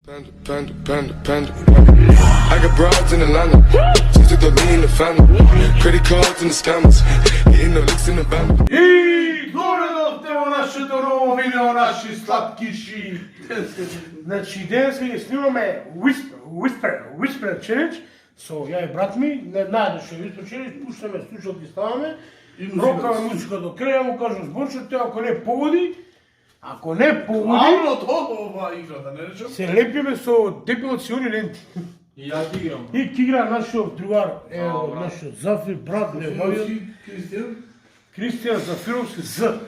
Panda. I got broads in Atlanta. Just to the lean, the family. Credit cards and the scammers. Hitting the licks in the band. И дойдохте во нашето ново видео, наши сладкиши. Значи, денес ги снимаме Whisper Challenge. So, ја и брат ми, не знаете што е Whisper Challenge, пуштаме слушалки, ставаме. Рокаме музика до краја, му кажам зборчате, ако не погоди, ова играта, не речем? се лепиме со депилациони ленти. И ја ти играм. И ки игра нашиот другар, ево, нашиот Зафир, брат, Левајо, Кристијан Зафировски, З.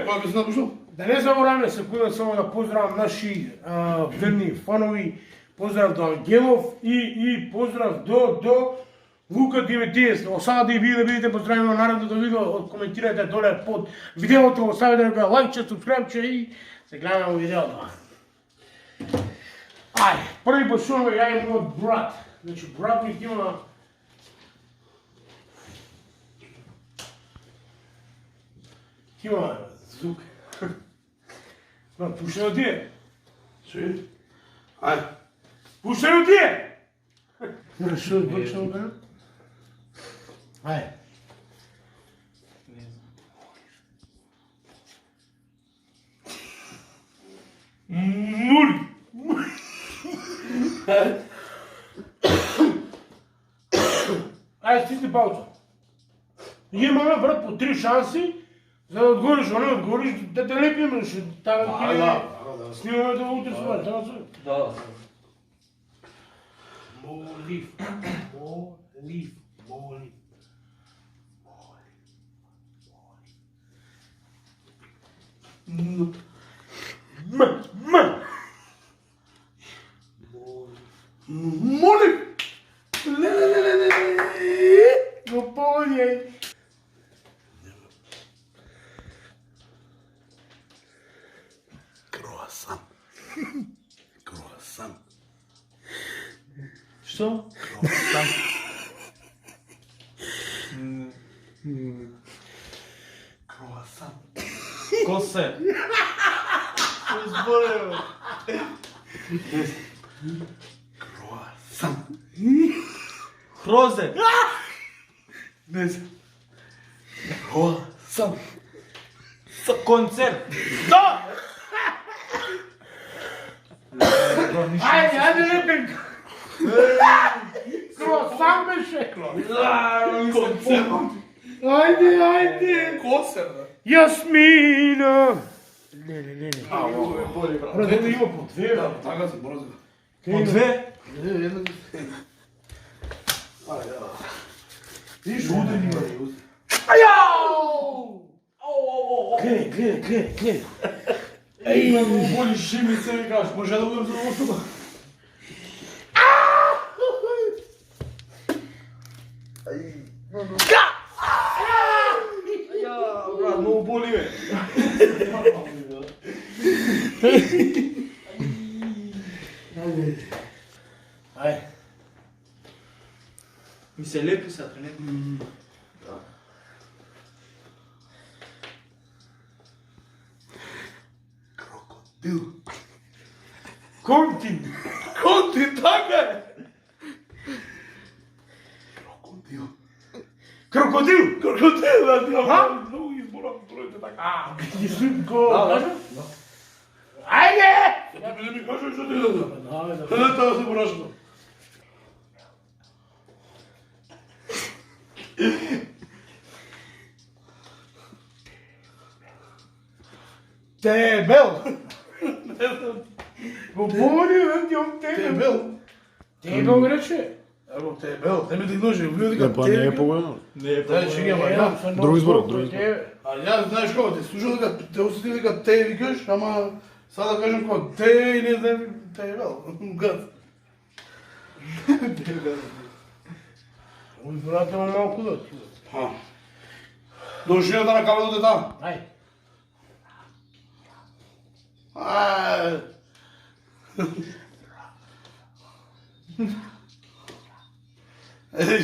Која би се напушал? Да не забораваме секунда само да поздравам наши верни фанови, поздрав до Ангелов и поздрав до Лука 90. Осада да и вие да видите поздравено наредното видео, коментирайте доле под видеото, оставете да лайкче, субскрайбче и се гледаме во видеото. Ај, први почнуваме ја и мојот брат. Значи, брат ми има... Има звук. Пушено ти е. Си? Ај. Пушено ти е! Што е почнемо бе? Ај. Мули! Ајде, стисни пауза. Имаме, брат, по 3 шанси, за да одговориш, а не одговориш, да те лепиме, ще Да. снимаме да утре свај, така се? Да. Молив. Моли! Но поне. Круасан. Круасан. Што? Круасан. Круасан. Косе. Круасан. Хрозе. Не знам. Круасан. Концерт. Да! Ајде, лепим! Круасан беше! Концерт. Ајде! Концерт. Јасмина! Не. Ова е боли, брат. Брат, ето има по две, Да, бе. така се брози. По две. Една. Ајде, да. Виж, уден има. Гледај. Ей, боли шими се ми кажеш, може да удам за лошото? Брат, много боли, бе. Ај. Ми се лепи са, не? Крокодил. Контин. Конти, така е! Крокодил. Крокодил. Крокодил, да, ти А? много избора, броите така. Јесим го Да, да. кажа? Ајде! Ти не ми кажеш што ти да да. Да. Не, това се порашно. Тебел. Го помни, бе, ти он тебел. Тебел. Тебел го рече. Ево, тебел. Те ми дигноже, вие дека Не, па не е по-големо. Не е Дај, че няма, ја. Друг избор, друг избор. А ја знаеш како, те слушам дека те осети дека те викаш, ама сега да кажем како те и не знам тебел. Гад. Тебел. Ој, брате, ма малку да ти. Ха. Дошината на кабелот е там. Ај. Ај.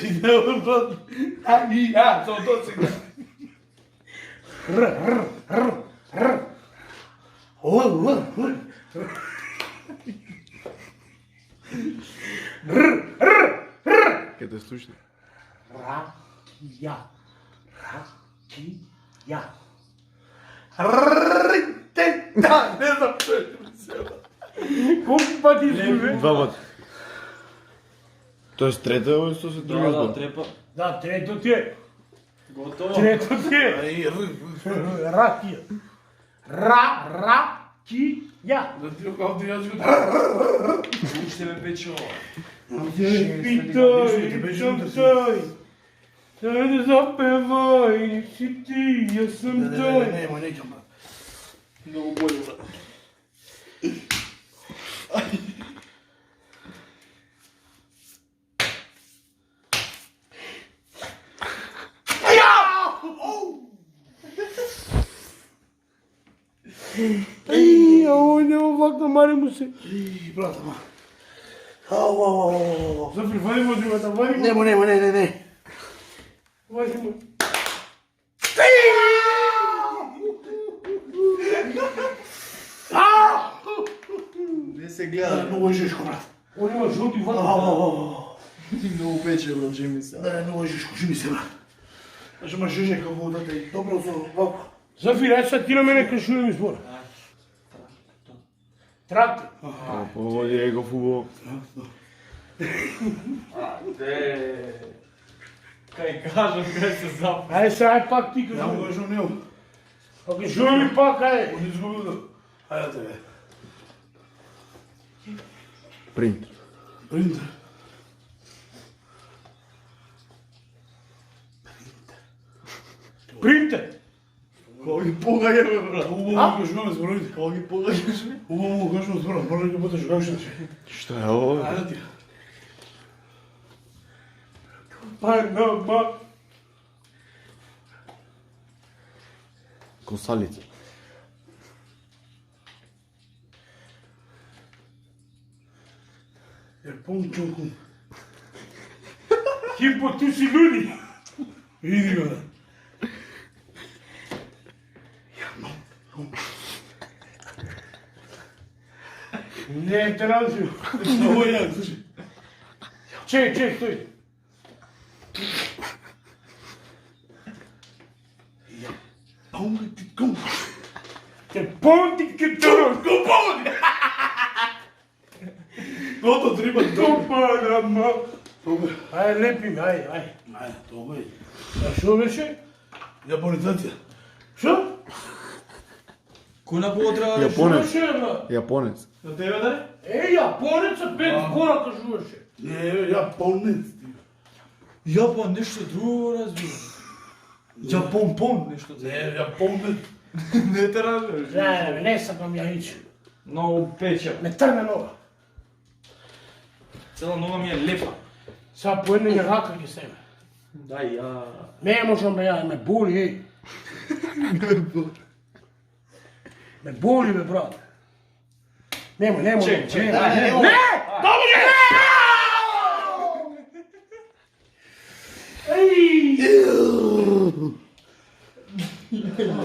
Идео, брат. Ами, само тоа сега. Р. Чакайте, слушайте. Ракија. Ракија. Да, не знам што е мисела. Колку пати изгубе? Два пати. Тоест трета е ово што се други Да, збор. трепа. Да, трето ти е. Готово. Трето ти е. Ај, Ракија. Ракија. да ти окал ти јас го... Уште ме пече ова. Питај, тој. Тој да запевај, си ти, јас сум тој. Не, неќам, брат. Многу боли, брат. Еј, ово нема вака, мари му се. И, брат, ама. Ау. Зафри, вади му другата, вади му. Нема, не. Вади му. Не се Да, гледа. многу е жешко, брат. Он има жълти вака. Ти многу пече, брат, жи ми се. Да, многу е жешко, жи ми се, брат. Значи, ма жеже како водата и добро за вако. Зафир, ајде сега ти на мене кажи ми збор. Трактор. Ово е го фубо. Ајде. Кај кажам, кај се запа. Ајде сега, ајде пак ти Ја му кажи. кажам него. Па кажи ми пак, ајде. Он изгубил да. Ајде тебе. Принт. Принтер. Принтер. Кога ги погаја, бе, брат? Убаво му кажуваме зборите. Кога ги погајаш, бе? Убаво му кажуваме зборот, може да ги потеш како што ќе. Што е ово? Ајде ти. Панама. Косалица. Е пончунку. Хипо, ти си луди. Иди го да. Не е транзио. Ovo je jak, slušaj. Ček, stoji. Pomni ti kum. Te ponti che tu. Kupon! Gotovo, treba dobro. Panama. Dobro. Ajde, lepi mi, ajde. Ajde, dobro je. A što беше? Japonizacija. Što? Куна по треба да Јапонец. Što беше, bra? Јапонец. На тебе да? Ej, Japoneca 5 koraka žuvaše. Не, Japonec. Јапон нешто друго разбира. Јапон нешто друго. Не, Japonec. Не те разбираш. Ne sapam ja ići. Многу пече. Me trne nova. Цела нога ми е лепа. Sad po jednom je raka gdje sebe. Дај ја. Ne možem da ja, me boli, ej. Me boli me, brate. Nemoj. Ček, Ne! daj, Ne! Dobro je! Ej!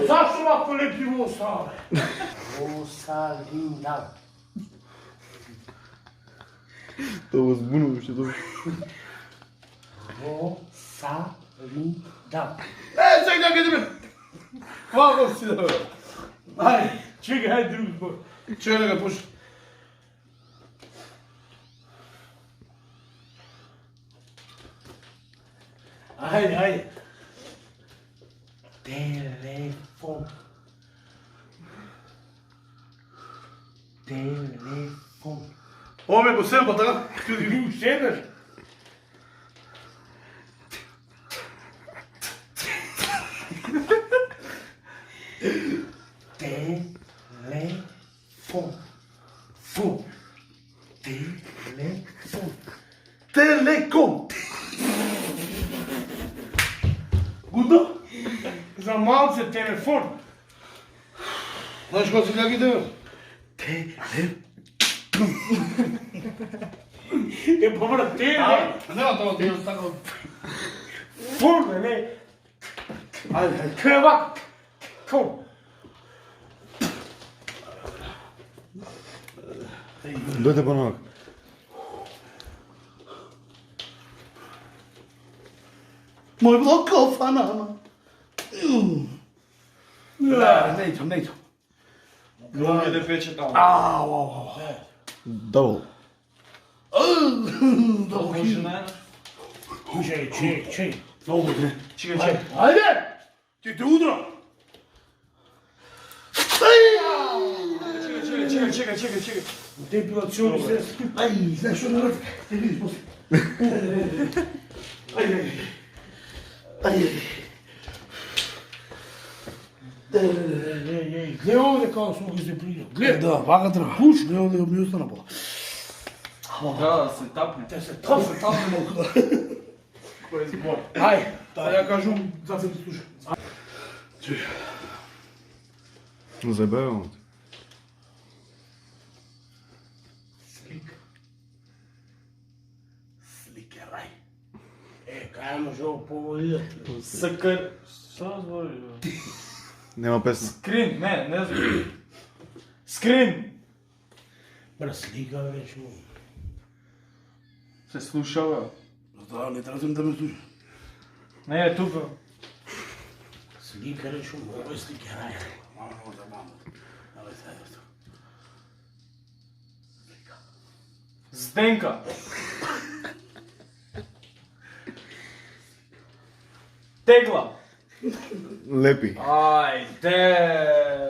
Zašto ovako lepi Vosale? Vosalina. To го збунуваше тоа. Vosalina. Čekaj, čekaj, čekaj. Hvala si da. Ajde, čekaj, ajde drugi zbor. Čekaj da ga puši. Ajde. Telefon. Ovo me po seba, tako? Ti u sedeš? Telefon. Telefon. Telekom. Gudo? Za malce telefon. Znaš ko se kak ide? Je pa mora telefon. Nema to ti još tako. Ne. Ajde. Krvak. Kom. Дојде понак. Moj blokov fanama. Ne idem. Mnogi da peče tamo. Double. Može na jedno? Čekaj. Ovo ne. Čekaj. Ajde! Ti te udra. Čekaj. Depilacioni se... Aj, znaš što ne radi? Ti vidiš poslije. Aj. Gle ovdje kao smo ga izdepilio. Gle! Da, vaka treba. Puš, ne ovdje mi ostane pola. Da se tapne. Te se tapne. Koji je zbor? Aj! Da, ja kažem, da se ti sluša. Čekaj. Zajebavam te. Slikeraj. Kaj može ovo povoditi? Sakar... Šta zvori? Nema pesma. Screen, ne znam. Screen! Bra, slika već mu. Se slušava. Da, ne tražim da me sluša. Ne, tu ga. Slika već mu, ovo je slike raj. Mamo. Ale sad je to. Zdenka. Tegla. Lepi. Ajde.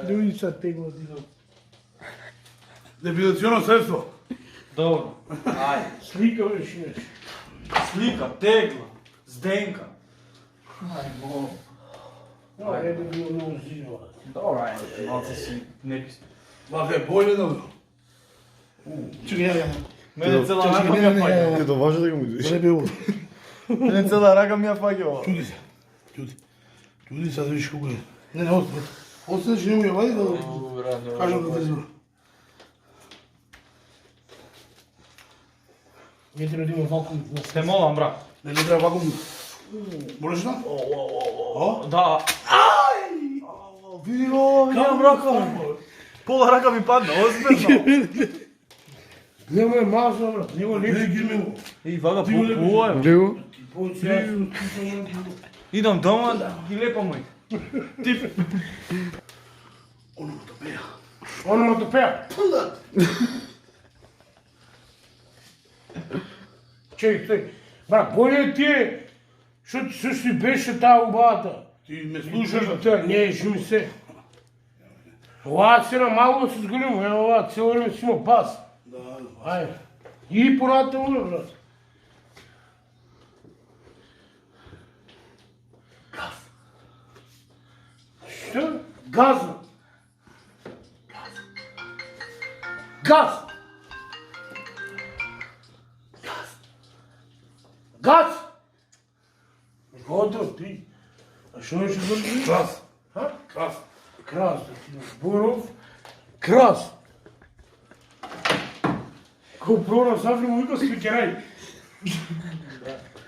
Ljudi sad teglo dizam. Depilaciono sredstvo. Dobro. Ajde. Slika već imaš. Slika, tegla, Zdenka. Ajmo. No, ne bi bilo novo zidova. Dobro, ajde. Malce si nepisno. Vaka je bolje da li? Čekaj, ja. Mene cela Čekaj, raga mi ne, je ne, fagio. ne. Ti to važno da ga mu ideš? Ne bi ovo. Mene cela raga mi je fagio. Čudi se. Čudi sad vidiš kako je. Ne, ostaneš njemu je vadi da kažem da te zbro. Ne treba da ima vakum na Te molam, bra. Ne treba vakum. Možeš da? Da. Vidi ovo. Kam raka? Pola raka mi padne, ozbiljno. Njemu je mazno, brat, njemu ne Vidi me. I vaga pujem. Živo? Idem doma i lepo moj. Ti... Ono to peja. Ono mu to peja. Čekaj. Brat, bolje ti je što si беше ta убата. Ти ме слушаш да Та, не, жуй се. Ова се на малко се сгонимо, ево ова, цело време си има пас. Да, Ајде. И пората уна, брат. Što? Gazno. Gaz. Gaz. Gotovo ti. A što još izvrši? Крас. Ha? Крас. Kras, Borov, Kras. Ko prora zavre mu iko spikeraj.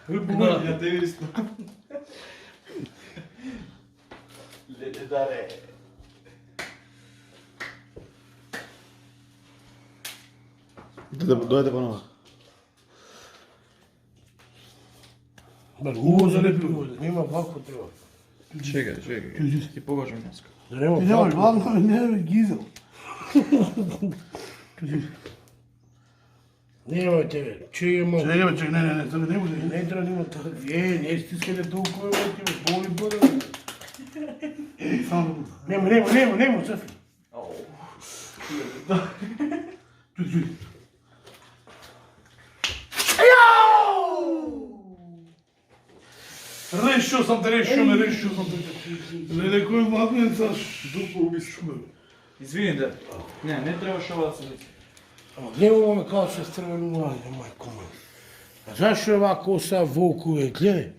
Да, я те isto. Dare. Dojete ponovo. Uvo zalepi ovdje, nema ovako treba. Čekaj. Ti pogažam maska. Da nema Ти немаш ovako. главно, не гизел. Nema tebe, čujemo. Чекай, не, тоа не може. Ne treba da ima tako. Ne stiskajte toliko, evo ti boli boli. Само Nemo, Safi. чуди. Решил съм те. Не кој младенца дупо убишува. Извини да. Не трябваше ова да се вidi. Nemo me kao se strvenu mlađe, majko moj. A zašto je ovako sa volkove, gledaj?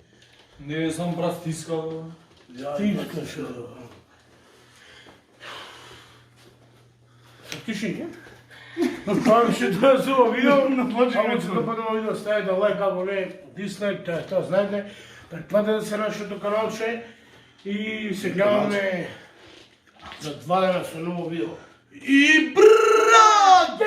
Не съм брат стискал. Ti iskaš. Tiši, ne? Pa više da se ovo video, ako se dopadamo video, stavite like, ako ne, dislike, to je to, znajte. Pretplatете се нашето каналче и се гледаме за 2 дена со ново видео. И брат,